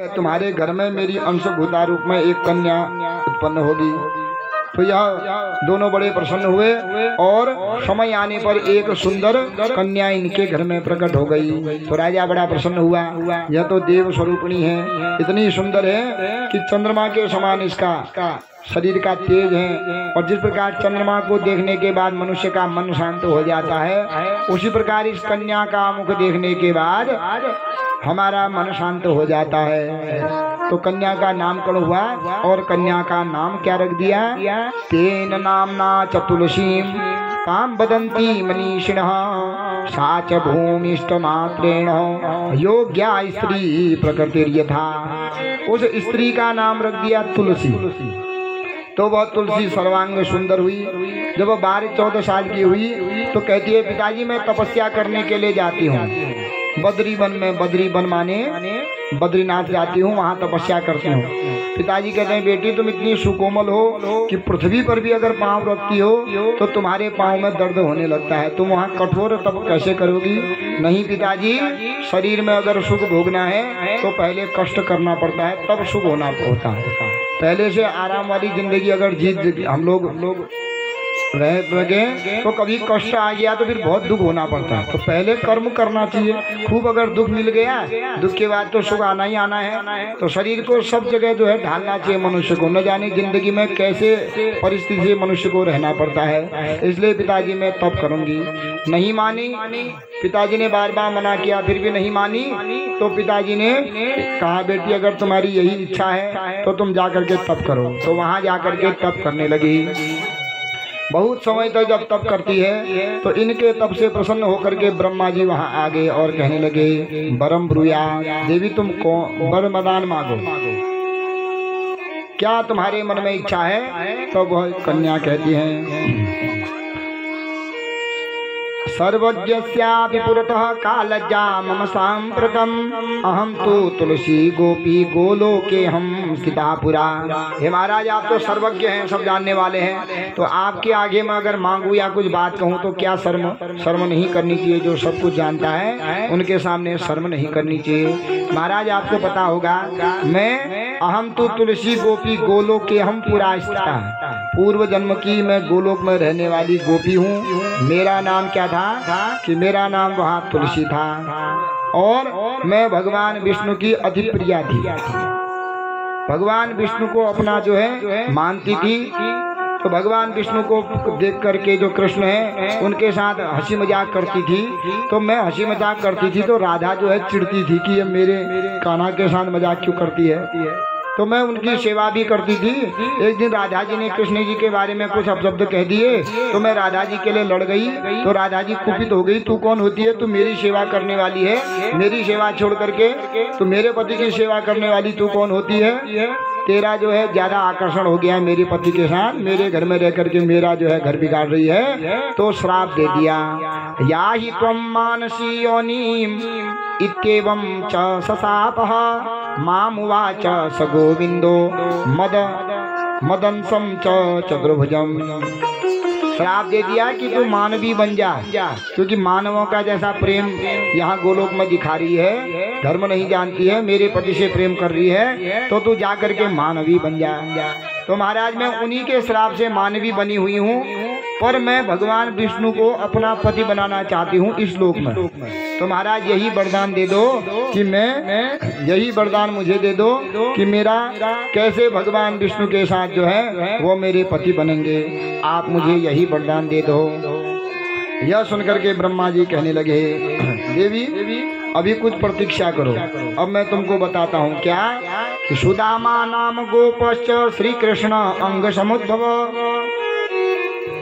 तुम्हारे घर में मेरी अंशभूता रूप में एक कन्या उत्पन्न होगी। तो यह दोनों बड़े प्रसन्न हुए और समय आने पर एक सुंदर कन्या इनके घर में प्रकट हो गई। तो राजा बड़ा प्रसन्न हुआ। यह तो देव स्वरूपिणी है, इतनी सुंदर है कि चंद्रमा के समान इसका शरीर का तेज है। और जिस प्रकार चंद्रमा को देखने के बाद मनुष्य का मन शांत हो जाता है, उसी प्रकार इस कन्या का मुख देखने के बाद हमारा मन शांत हो जाता है। तो कन्या का नामकरण हुआ और कन्या का नाम क्या रख दिया? तेन नामना च तुलसीम काम बदंती मनीषिणः सा च भूमिष्ठ मात्रेण योग्या स्त्री प्रकृतिर्यथा। उस स्त्री का नाम रख दिया तुलसी। तो वह तुलसी सर्वांग सुंदर हुई। जब वह 12-14 साल की हुई तो कहती है, पिताजी मैं तपस्या करने के लिए जाती हूँ बद्री वन में। बद्री वन माने बद्रीनाथ जाती हूँ, वहाँ तपस्या करती हूँ। पिताजी कहते हैं, बेटी तुम इतनी सुकोमल हो कि पृथ्वी पर भी अगर पाँव रखती हो तो तुम्हारे पाँव में दर्द होने लगता है, तुम वहाँ कठोर तप कैसे करोगी? नहीं पिताजी, शरीर में अगर सुख भोगना है तो पहले कष्ट करना पड़ता है, तब सुख होना होता है। पहले से आराम वाली जिंदगी अगर जीत हम लोग रह लगे तो कभी कष्ट आ गया तो फिर बहुत दुख होना पड़ता है। तो पहले कर्म करना चाहिए। खूब अगर दुख मिल गया, दुख के बाद तो सुख आना ही आना है। तो शरीर को सब जगह जो है ढालना चाहिए मनुष्य को। न जाने जिंदगी में कैसे परिस्थिति से मनुष्य को रहना पड़ता है। इसलिए पिताजी मैं तप करूंगी। नहीं मानी, पिताजी ने बार बार मना किया, फिर भी नहीं मानी। तो पिताजी ने कहा, बेटी अगर तुम्हारी यही इच्छा है तो तुम जा करके तप करो। तो वहाँ जा करके तप करने लगी। बहुत समय तक जब तप करती है तो इनके तप से प्रसन्न होकर के ब्रह्मा जी वहाँ आ गए और कहने लगे, वरम ब्रूया देवी, तुम वर वरदान मांगो, क्या तुम्हारे मन में इच्छा है? तो वह कन्या कहती है, सर्वज्ञस्यापि पुरतः का लज्जा मम सांप्रतम अहम तो तुलसी गोपी गोलोके हम सीतापुरा। हे महाराज, आप तो सर्वज्ञ हैं, सब जानने वाले हैं, तो आपके आगे मैं अगर मांगू या कुछ बात कहूँ तो क्या शर्म नहीं करनी चाहिए? जो सब कुछ जानता है उनके सामने शर्म नहीं करनी चाहिए। महाराज आपको पता होगा, मैं अहम तो तुलसी गोपी गोलोके हम पुरा स्थिता, पूर्व जन्म की मैं गोलोक में रहने वाली गोपी हूँ। मेरा नाम क्या था कि मेरा नाम वहाँ तुलसी था और मैं भगवान विष्णु की अति प्रिया थी। भगवान विष्णु को अपना जो है मानती थी। तो भगवान विष्णु को देख करके जो कृष्ण है उनके साथ हंसी मजाक करती थी। तो मैं हंसी मजाक करती थी तो राधा जो है चिढ़ती थी कि ये मेरे कान्हा के साथ मजाक क्यों करती है। तो मैं उनकी सेवा भी करती थी। एक दिन राधा जी ने कृष्ण जी के बारे में कुछ अपशब्द कह दिए तो मैं राधा जी के लिए लड़ गई। तो राधा जी कुपित हो गई, तू कौन होती है? तू मेरी सेवा करने वाली है, मेरी सेवा छोड़ करके तू मेरे पति की सेवा करने वाली तू कौन होती है? तेरा जो है ज्यादा आकर्षण हो गया मेरे पति के साथ, मेरे घर में रह करके मेरा जो है घर बिगाड़ रही है। तो श्राप दे दिया, या ही त्वं मानसी योनिम इत्येवं च सशापः मामुवाच स गोविंदो मदंसम च चतुर्भुजम। श्राप दे दिया कि तू मानवी बन जा, क्योंकि मानवों का जैसा प्रेम यहाँ गोलोक में दिखा रही है, धर्म नहीं जानती है, मेरे पति से प्रेम कर रही है, तो तू जा करके मानवी बन जा। तो महाराज मैं उन्हीं के श्राप से मानवी बनी हुई हूँ, पर मैं भगवान विष्णु को अपना पति बनाना चाहती हूँ इस लोक में। तो महाराज यही वरदान दे दो कि यही वरदान मुझे दे दो कि मेरा कैसे भगवान विष्णु के साथ जो है वो मेरे पति बनेंगे। आप मुझे यही वरदान दे दो। यह सुनकर के ब्रह्मा जी कहने लगे, देवी अभी कुछ प्रतीक्षा करो, अब मैं तुमको बताता हूँ क्या कि सुदामा नाम गोपश्च श्री कृष्ण अंग समुद्भव,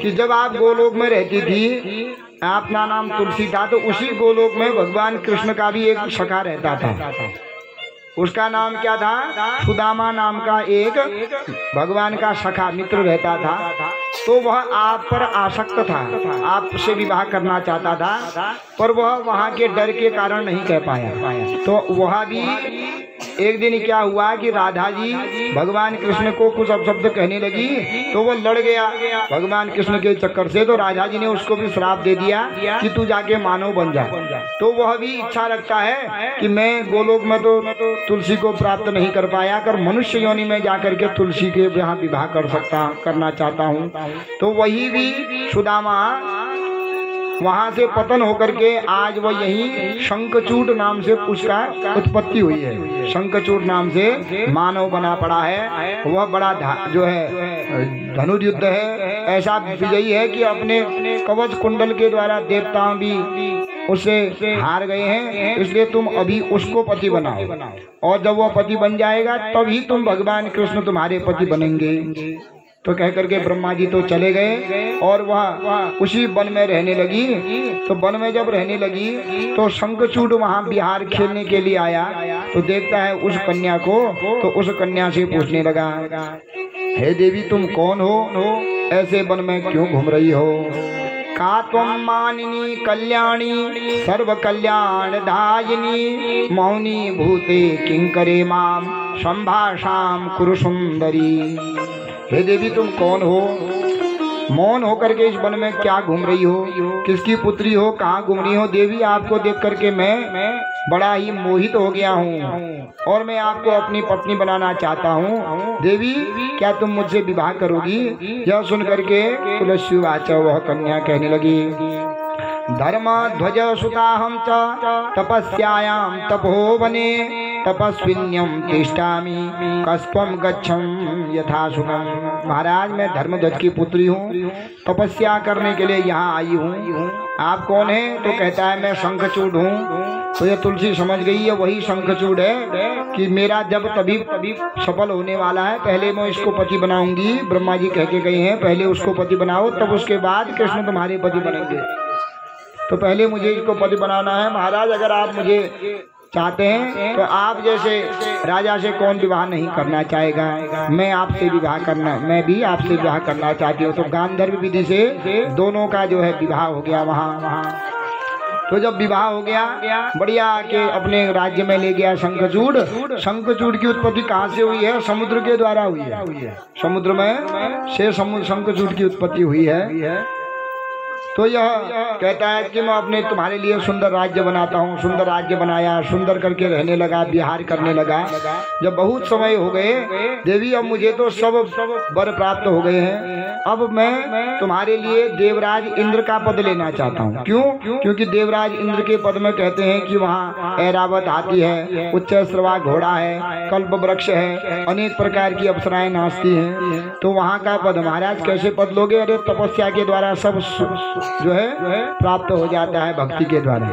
कि जब आप गोलोक में रहती थी, अपना नाम तुलसी था, तो उसी गोलोक में भगवान कृष्ण का भी एक सखा रहता था। उसका नाम क्या था? सुदामा नाम का एक भगवान का सखा मित्र रहता था। तो वह आप पर आसक्त था, आपसे विवाह करना चाहता था, पर वह वहाँ के डर के कारण नहीं कह पाया। तो वह भी एक दिन क्या हुआ कि राधा जी भगवान कृष्ण को कुछ अपशब्द कहने लगी तो वो लड़ गया भगवान कृष्ण के चक्कर से। तो राधा जी ने उसको भी श्राप दे दिया कि तू जाके मानव बन जा। तो वह भी इच्छा रखता है कि मैं गोलोक में तो तुलसी को प्राप्त नहीं कर पाया, कर मनुष्य योनि में जाकर के तुलसी के यहाँ विवाह करना चाहता हूँ। तो वही भी सुदामा वहां से पतन होकर के आज वो यही शंखचूड नाम से उसका उत्पत्ति हुई है। शंखचूड नाम से मानव बना पड़ा है। वह बड़ा जो है धनुर्युद्ध है, ऐसा विजयी है कि अपने कवच कुंडल के द्वारा देवता भी उससे हार गए हैं। इसलिए तुम अभी उसको पति बनाओ, और जब वह पति बन जाएगा तभी तुम भगवान कृष्ण तुम्हारे पति बनेंगे। तो कह करके ब्रह्मा जी तो चले गए और वह उसी वन में रहने लगी। तो वन में जब रहने लगी तो शंखचूड वहाँ बिहार खेलने के लिए आया। तो देखता है उस कन्या को, तो उस कन्या से पूछने लगा, हे देवी तुम कौन हो, ऐसे वन में क्यों घूम रही हो? का त्वं मानिनी कल्याणी सर्व कल्याण दायिनी मौनी भूते किंकरे माम संभाषाम कुरु सुंदरी। हे देवी तुम कौन हो, मौन होकर के इस वन में क्या घूम रही हो, किसकी पुत्री हो, कहाँ घूम रही हो? देवी आपको देख करके मैं बड़ा ही मोहित हो गया हूँ और मैं आपको अपनी पत्नी बनाना चाहता हूँ। देवी क्या तुम मुझसे विवाह करोगी? यह सुन करके तुलसी वाचा वह कन्या कहने लगी, धर्म ध्वज सुताहम च तपस्यायाम तपोवने तपस्विन्यम तिष्ठामि कस्त्वं गच्छं यथा सुखम। महाराज मैं धर्मध्वज की पुत्री हूँ, तपस्या करने के लिए यहाँ आई हूँ। आप कौन है? तो कहता है मैं शंखचूड हूँ। तो ये तुलसी समझ गई है वही शंखचूड है कि मेरा जब तभी सफल होने वाला है, पहले मैं इसको पति बनाऊंगी। ब्रह्मा जी कह के गए हैं पहले उसको पति बनाओ, तब उसके बाद कृष्ण तुम्हारे पति बनेंगे। तो पहले मुझे इसको पति बनाना है। महाराज अगर आप मुझे चाहते हैं तो आप जैसे राजा से कौन विवाह नहीं करना चाहेगा, मैं आपसे विवाह करना, मैं भी आपसे विवाह करना चाहती हूँ। तो गांधर्व विधि से दोनों का जो है विवाह हो गया वहाँ। तो जब विवाह हो गया बढ़िया के अपने राज्य में ले गया शंखचूड। शंखचूड की उत्पत्ति कहाँ से हुई है? समुद्र के द्वारा हुई है। समुद्र में से शंखचूड की उत्पत्ति हुई है। तो यह कहता है कि मैं अपने तुम्हारे लिए सुंदर राज्य बनाता हूँ। सुंदर राज्य बनाया, सुंदर करके रहने लगा, विहार करने लगा। जब बहुत समय हो गए, देवी अब मुझे तो सब वर प्राप्त हो गए हैं, अब मैं तुम्हारे लिए देवराज इंद्र का पद लेना चाहता हूँ। क्यों? क्योंकि देवराज इंद्र के पद में कहते हैं कि वहाँ ऐरावत हाथी है, उच्च श्रवा घोड़ा है, कल्प वृक्ष है, अनेक प्रकार की अप्सराएं नाचती हैं। तो वहाँ का पद महाराज कैसे पद लोगे? अरे तपस्या के द्वारा सब जो है प्राप्त हो जाता है भक्ति के द्वारा।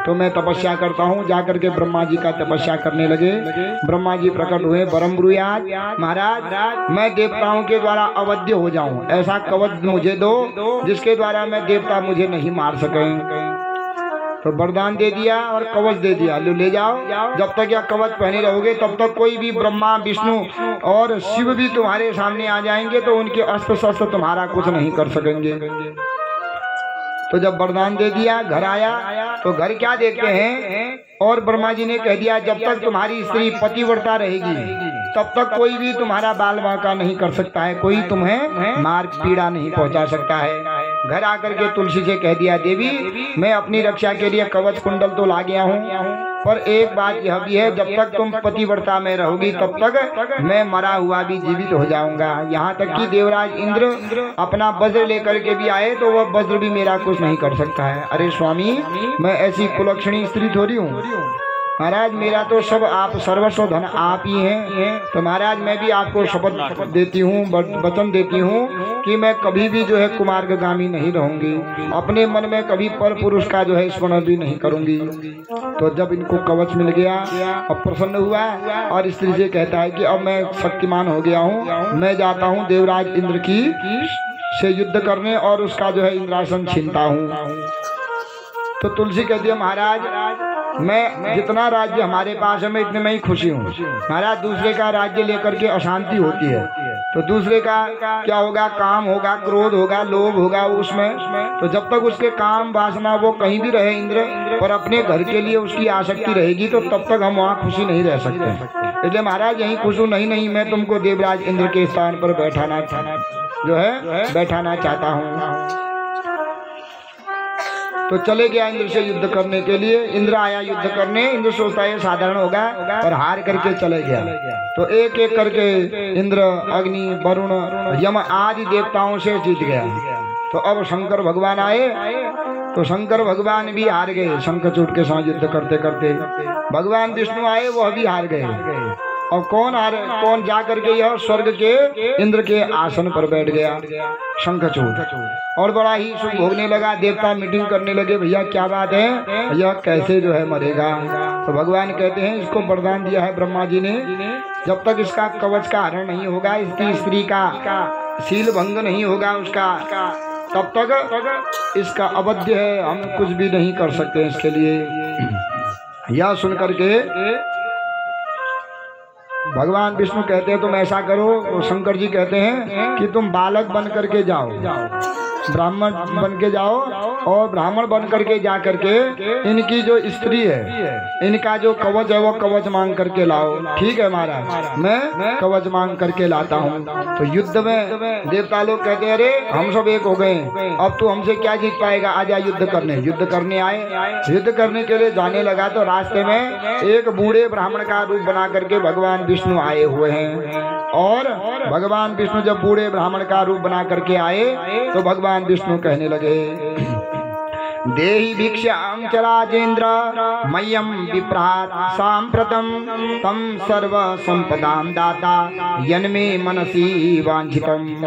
तो मैं तपस्या करता हूँ। जाकर के ब्रह्मा जी का तपस्या करने लगे। ब्रह्मा जी प्रकट हुए, परम ब्रूयाद महाराज मैं देवताओं के द्वारा अवध्य हो जाऊं, ऐसा कवच मुझे दो जिसके द्वारा मैं देवता मुझे नहीं मार सकें। तो वरदान दे दिया और कवच दे दिया, ले जाओ। जब तक यह कवच पहने रहोगे तब तक कोई भी ब्रह्मा विष्णु और शिव भी तुम्हारे सामने आ जाएंगे तो उनके अस्त्र शस्त्र तुम्हारा कुछ नहीं कर सकेंगे। तो जब वरदान दे दिया, घर आया तो घर क्या देखते हैं, और ब्रह्मा जी ने कह दिया जब तक तुम्हारी स्त्री पतिव्रता रहेगी तब तक कोई भी तुम्हारा बाल बांका नहीं कर सकता है, कोई तुम्हें मार पीड़ा नहीं पहुंचा सकता है। घर आकर के तुलसी से कह दिया, देवी मैं अपनी रक्षा के लिए कवच कुंडल तो ला गया हूँ, पर एक बात यह भी है, जब तक तुम पतिव्रता में रहोगी तब तक मैं मरा हुआ भी जीवित हो जाऊंगा। यहाँ तक कि देवराज इंद्र अपना वज्र लेकर के भी आए तो वह वज्र भी मेरा कुछ नहीं कर सकता है। अरे स्वामी मैं ऐसी कुलक्षणी स्त्री थोड़ी हूँ महाराज, मेरा तो सब आप सर्वस्व धन आप ही हैं। तो महाराज मैं भी आपको शपथ देती हूँ, वचन देती हूँ कि मैं कभी भी जो है कुमार्गामी नहीं रहूंगी, अपने मन में कभी पर पुरुष का जो है स्मरण भी नहीं करूंगी। तो जब इनको कवच मिल गया अब प्रसन्न हुआ और स्त्री से कहता है कि अब मैं शक्तिमान हो गया हूँ, मैं जाता हूँ देवराज इंद्र की से युद्ध करने और उसका जो है इंद्रासन छीनता हूँ। तो तुलसी कहती है महाराज मैं जितना राज्य हमारे पास है मैं इतने में ही खुशी हूँ महाराज, दूसरे का राज्य लेकर के अशांति होती है। तो दूसरे का क्या होगा, काम होगा, क्रोध होगा, लोभ होगा उसमें। तो जब तक उसके काम वासना वो कहीं भी रहे इंद्र, पर अपने घर के लिए उसकी आसक्ति रहेगी तो तब तक हम वहाँ खुशी नहीं रह सकते। इसलिए महाराज यहीं खुश हूँ, नहीं मैं तुमको देवराज इंद्र के स्थान पर बैठाना चाहता हूँ। तो चले गया इंद्र से युद्ध करने के लिए। इंद्र आया युद्ध करने, इंद्र सोचता है साधारण होगा और हार करके चले गया। तो एक एक करके इंद्र, अग्नि, वरुण, यम आदि देवताओं से जीत गया। तो अब शंकर भगवान आए, तो शंकर भगवान भी हार गए शंखचूड़ के साथ युद्ध करते करते। भगवान विष्णु आए, वह भी हार गए। और कौन जा करके यह स्वर्ग के इंद्र के आसन पर बैठ गया, शंखचूड़। और बड़ा ही सुख भोगने लगा। देवता मीटिंग करने लगे, भैया क्या बात है, यह कैसे जो है मरेगा। तो भगवान कहते हैं इसको वरदान दिया है ब्रह्मा जी ने, जब तक इसका कवच का हरण नहीं होगा, इसकी स्त्री का शील भंग नहीं होगा उसका, तब तक इसका अवध्य है, हम कुछ भी नहीं कर सकते इसके लिए। यह सुन करके भगवान विष्णु कहते हैं तुम ऐसा करो, तो शंकर जी कहते हैं कि तुम बालक बन करके जाओ, ब्राह्मण बन के जाओ, और ब्राह्मण बन करके जा करके इनकी जो स्त्री है, इनका जो कवच है वो कवच मांग करके लाओ। ठीक है महाराज, मैं कवच मांग करके लाता हूँ। तो युद्ध में देवता लोग कहते हैं अरे हम सब एक हो गए, अब तू हमसे क्या जीत पाएगा, आजा युद्ध करने। युद्ध करने आए, युद्ध करने के लिए जाने लगा तो रास्ते में एक बूढ़े ब्राह्मण का रूप बना करके भगवान विष्णु आए हुए हैं। और भगवान विष्णु जब बूढ़े ब्राह्मण का रूप बना करके आए तो भगवान विष्णु कहने लगे देहि भिक्षां च राजेन्द्र मह्यं विप्रात् साम्प्रतं तम सर्व संपदां दाता यन्मे मनसि वांछितम्।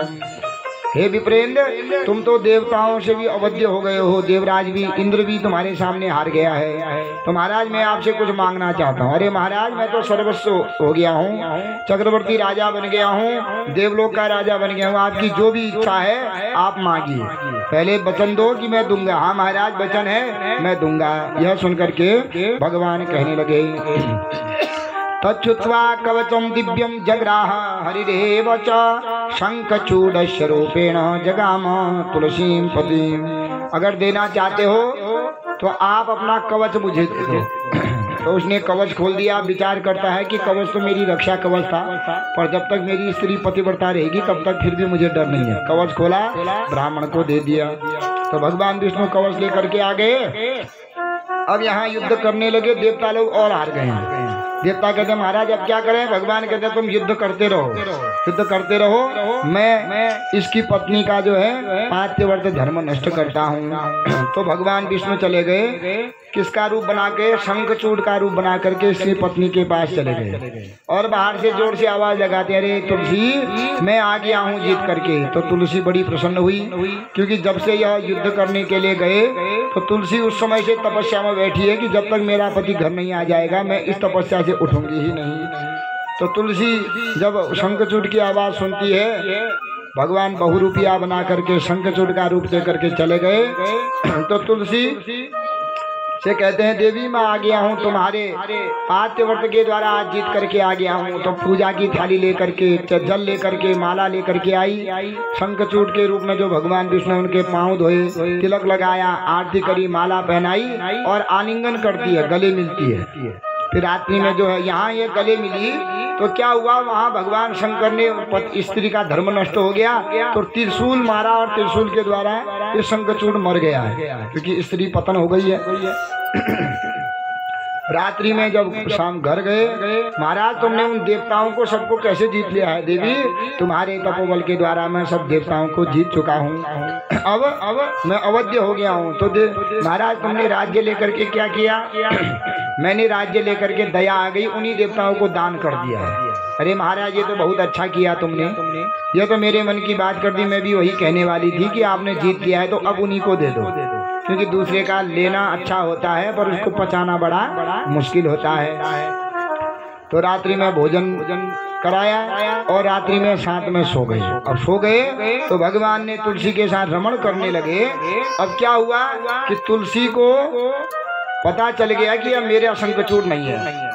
हे विप्रेंद्र, तुम तो देवताओं से भी अवध्य हो गए हो, देवराज भी, इंद्र भी तुम्हारे सामने हार गया है। तो महाराज मैं आपसे कुछ मांगना चाहता हूँ। अरे महाराज मैं तो सर्वस्व हो गया हूँ, चक्रवर्ती राजा बन गया हूँ, देवलोक का राजा बन गया हूँ, आपकी जो भी इच्छा है आप मांगिए, पहले वचन दो कि मैं दूंगा। हाँ महाराज वचन है, मैं दूंगा। यह सुनकर के भगवान कहने लगे तच्छ्रुत्वा कवचम दिव्यम जग्राह हरिरेव च शंखचूडस्य रूपेण जगाम तुलसीं पतिं। अगर देना चाहते हो तो आप अपना कवच मुझे दे दो। तो उसने कवच खोल दिया। विचार करता है कि कवच तो मेरी रक्षा कवच था, पर जब तक मेरी स्त्री पतिव्रता रहेगी तब तक फिर भी मुझे डर नहीं है। कवच खोला, ब्राह्मण को दे दिया। तो भगवान विष्णु कवच लेकर के आ गए। अब यहाँ युद्ध करने लगे, देवता लोग और हार गए हैं। देवता कहते महाराज अब क्या करें। भगवान कहते तुम युद्ध करते रहो, युद्ध करते रहो, मैं इसकी पत्नी का जो है पातिव्रत धर्म नष्ट करता हूँ। तो भगवान विष्णु चले गए, किसका रूप बना के, शंखचूड़ का रूप बना करके इसकी पत्नी के पास चले गए। और बाहर से जोर से आवाज लगाते अरे तुलसी मैं आ गया हूँ जीत करके। तो तुलसी बड़ी प्रसन्न हुई, क्योंकि जब से यह युद्ध करने के लिए गए तो तुलसी उस समय से तपस्या में बैठी है कि जब तक मेरा पति घर नहीं आ जाएगा मैं इस तपस्या से उठूंगी ही नहीं। तो तुलसी जब शंखचूड़ की आवाज सुनती है, भगवान बहुरूपिया बना करके शंखचूड़ का रूप दे करके चले गए। तो तुलसी से कहते हैं देवी मैं आ गया हूँ, तुम्हारे पातिव्रत के द्वारा आज जीत करके आ गया हूँ। तो पूजा की थाली लेकर के, जल लेकर के, माला लेकर के आई। शंखचूड़ के रूप में जो भगवान विष्णु उनके पांव धोए, तिलक लगाया, आरती करी, माला पहनाई और आलिंगन करती है, गले मिलती है। फिर रात्रि में जो है यहाँ ये गले मिली तो क्या हुआ, वहाँ भगवान शंकर ने स्त्री का धर्म नष्ट हो गया तो त्रिशूल मारा और त्रिशूल के द्वारा ये शंखचूड़ मर गया है, क्योंकि स्त्री पतन हो गई है। रात्रि में जब शाम घर गए, महाराज तुमने उन देवताओं को सबको कैसे जीत लिया है। देवी तुम्हारे तपोबल के द्वारा मैं सब देवताओं को जीत चुका हूँ, अब मैं अवध्य हो गया हूँ। तो महाराज तुमने राज्य लेकर के क्या किया। मैंने राज्य लेकर के दया आ गई, उन्हीं देवताओं को दान कर दिया है। अरे महाराज ये तो बहुत अच्छा किया तुमने, ये तो मेरे मन की बात कर दी। मैं भी वही कहने वाली थी कि आपने जीत लिया है तो अब उन्हीं को दे दो, क्योंकि दूसरे का लेना अच्छा होता है पर उसको पचाना बड़ा मुश्किल होता है। तो रात्रि में भोजन कराया और रात्रि में साथ में सो गए। अब सो गए तो भगवान ने तुलसी के साथ रमण करने लगे। अब क्या हुआ कि तुलसी को पता चल गया कि अब मेरा शंखचूड़ नहीं है,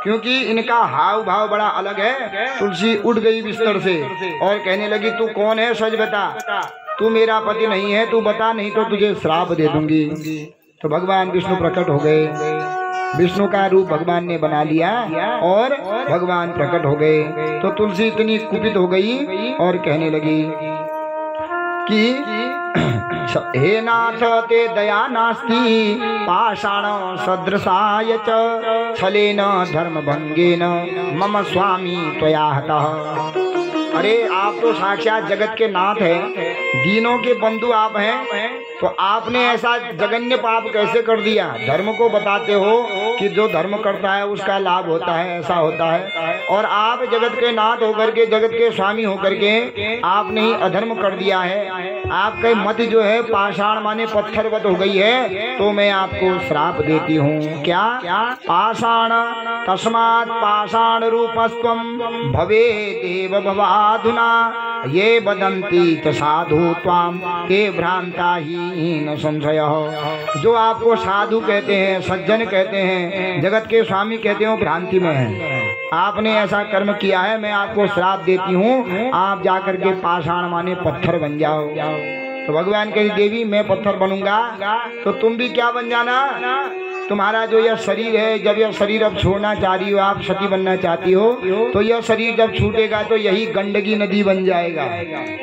क्योंकि इनका हाव भाव बड़ा अलग है। तुलसी उठ गई बिस्तर से और कहने लगी तू कौन है, सच बता, तू मेरा पति नहीं है, तू बता नहीं तो तुझे श्राप दे दूंगी। तो भगवान विष्णु प्रकट हो गए विष्णु का रूप भगवान ने बना लिया और भगवान प्रकट हो गए। तो तुलसी इतनी कुपित हो गई और कहने लगी कि हे नाथ ते दया नास्ति पाषाण सदृशाय च छलेन धर्म भंगेन मम स्वामी त्वया हतः। अरे आप तो साक्षात जगत के नाथ हैं, दीनों के बंधु आप हैं, तो आपने ऐसा जघन्य पाप कैसे कर दिया? धर्म को बताते हो कि जो धर्म करता है उसका लाभ होता है, ऐसा होता है, और आप जगत के नाथ होकर के, जगत के स्वामी होकर के आपने ही अधर्म कर दिया है। आपकी मति जो है पाषाण माने पत्थरवत हो गई है, तो मैं आपको श्राप देती हूँ। क्या? पाषाण तस्मात् पाषाण रूपस्त्वं भवे देव भवाधुना ये वदन्ति च साधु त्वां ते भ्रांता ही न संशय। जो आपको साधु कहते हैं, सज्जन कहते हैं, जगत के स्वामी कहते हैं, भ्रांति में है। आपने ऐसा कर्म किया है, मैं आपको श्राप देती हूँ, आप जाकर के पाषाण माने पत्थर बन जाओ। तो भगवान कही देवी मैं पत्थर बनूंगा तो तुम भी क्या बन जाना? तुम्हारा जो यह शरीर है, जब यह शरीर अब छोड़ना चाह रही हो, आप सती बनना चाहती हो, तो यह शरीर जब छूटेगा तो यही गंडकी नदी बन जाएगा,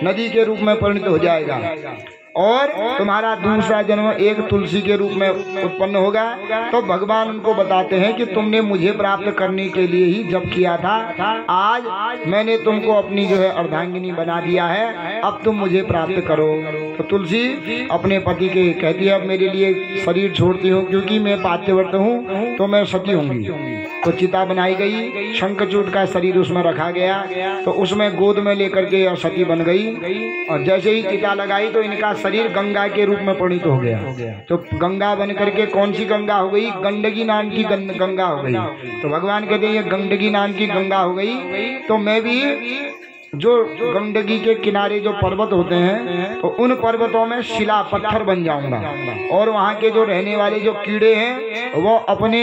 नदी के रूप में परिणत हो जाएगा, और तुम्हारा दूसरा जन्म एक तुलसी के रूप में उत्पन्न होगा। तो भगवान उनको बताते हैं कि तुमने मुझे प्राप्त करने के लिए ही जप किया था, आज मैंने तुमको अपनी जो है अर्धांगिनी बना दिया है, अब तुम मुझे प्राप्त करो। तो तुलसी अपने पति के कहती है अब मेरे लिए शरीर छोड़ती हूँ, क्योंकि मैं पातिव्रत हूँ तो मैं सती होंगी। तो चिता बनाई गई, शंखचूड का शरीर उसमें रखा गया, तो उसमें गोद में लेकर के यह सती बन गई, और जैसे ही चिता लगाई तो इनका शरीर गंगा के रूप में परिणत हो गया। तो गंगा बन करके कौन सी गंगा हो गई? गंडकी नाम की गंगा हो गई। तो भगवान कहते हैं ये गंडकी नाम की गंगा हो गई, तो मैं भी जो गंडकी के किनारे जो पर्वत होते हैं तो उन पर्वतों में शिला पत्थर बन जाऊंगा, और वहाँ के जो रहने वाले जो कीड़े हैं वो अपने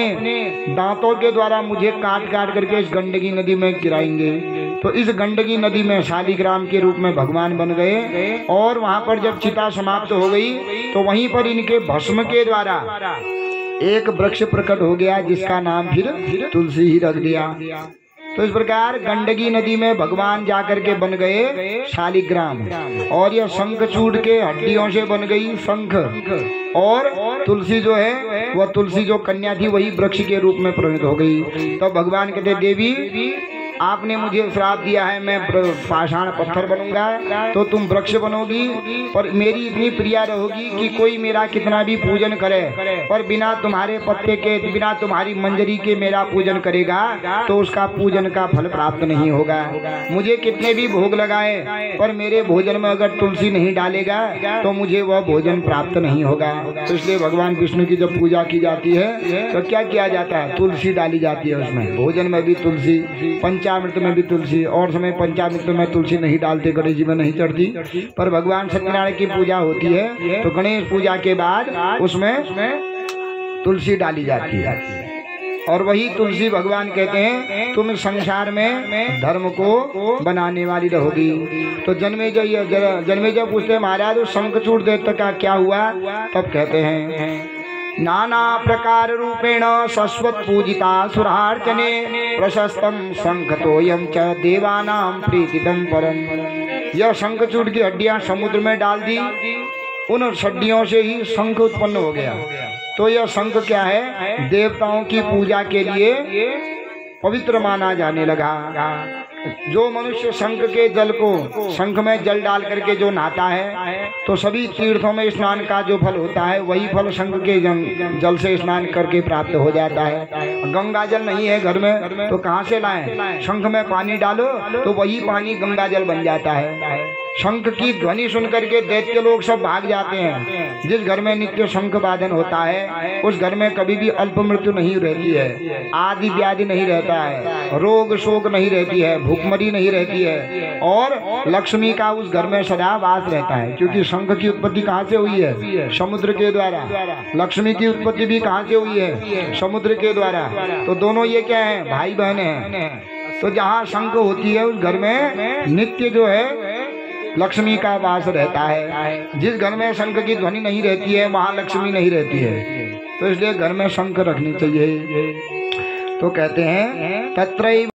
दांतों के द्वारा मुझे काट काट करके इस गंडकी नदी में गिराएंगे। तो इस गंडकी नदी में शालिग्राम के रूप में भगवान बन गए, और वहाँ पर जब चिता समाप्त हो गई तो वहीं पर इनके भस्म के द्वारा एक वृक्ष प्रकट हो गया, जिसका नाम फिर तुलसी ही रख दिया। तो इस प्रकार गंडकी नदी में भगवान जाकर के बन गए शालिग्राम, और यह शंखचूड के हड्डियों से बन गई शंख, और तुलसी जो है वह तुलसी जो कन्या थी वही वृक्ष के रूप में परिणत हो गई। तो भगवान कहते देवी आपने मुझे श्राप दिया है, मैं पाषाण पत्थर बनूंगा तो तुम वृक्ष बनोगी, पर मेरी इतनी प्रिया रहोगी कि कोई मेरा कितना भी पूजन करे, पर बिना तुम्हारे पत्ते के, बिना तुम्हारी मंजरी के मेरा पूजन करेगा तो उसका पूजन का फल प्राप्त नहीं होगा। मुझे कितने भी भोग लगाए, पर मेरे भोजन में अगर तुलसी नहीं डालेगा तो मुझे वह भोजन प्राप्त नहीं होगा। तो इसलिए भगवान विष्णु की जब पूजा की जाती है तो क्या किया जाता है? तुलसी डाली जाती है उसमें, भोजन में भी तुलसी, पंचामृत में भी तुलसी। और समय पंचामृत में तुलसी नहीं डालते, गणेश जी में नहीं चढ़ती, पर भगवान सत्यनारायण की पूजा होती है तो गणेश पूजा के बाद उसमें तुलसी डाली जाती है, और वही तुलसी भगवान कहते हैं तुम संसार में धर्म को बनाने वाली रहोगी। तो जन्मेजय पूछते हैं महाराज शंखचूड देवता का क्या हुआ? तब कहते हैं नाना प्रकार रूपेण शश्वत पूजिता सुरार्चने प्रशस्तम शंखतोयम च देवानां प्रीतिदं परम। यह शंखचूड की हड्डियां समुद्र में डाल दी, उन हड्डियों से ही शंख उत्पन्न हो गया। तो यह शंख क्या है? देवताओं की पूजा के लिए पवित्र माना जाने लगा। जो मनुष्य शंख के जल को, शंख में जल डाल करके जो नहाता है तो सभी तीर्थों में स्नान का जो फल होता है वही फल शंख के जल से स्नान करके प्राप्त हो जाता है। गंगा जल नहीं है घर में तो कहाँ से लाएं? शंख में पानी डालो तो वही पानी गंगा जल बन जाता है। शंख की ध्वनि सुन करके दैत्य लोग सब भाग जाते हैं। जिस घर में नित्य शंख वादन होता है उस घर में कभी भी अल्प मृत्यु नहीं रहती है, आदि व्याधि नहीं रहता है, रोग शोक नहीं रहती है, भूखमरी नहीं रहती है, और लक्ष्मी का उस घर में सदा वास रहता है। क्योंकि शंख की उत्पत्ति कहाँ से हुई है? समुद्र के द्वारा। लक्ष्मी की उत्पत्ति भी कहाँ से हुई है? समुद्र के द्वारा। तो दोनों ये क्या है? भाई बहन है। तो जहाँ शंख होती है उस घर में नित्य जो है लक्ष्मी का वास रहता है। जिस घर में शंख की ध्वनि नहीं रहती है वहाँ लक्ष्मी नहीं रहती है। तो इसलिए घर में शंख रखनी चाहिए। तो कहते हैं तत्रैव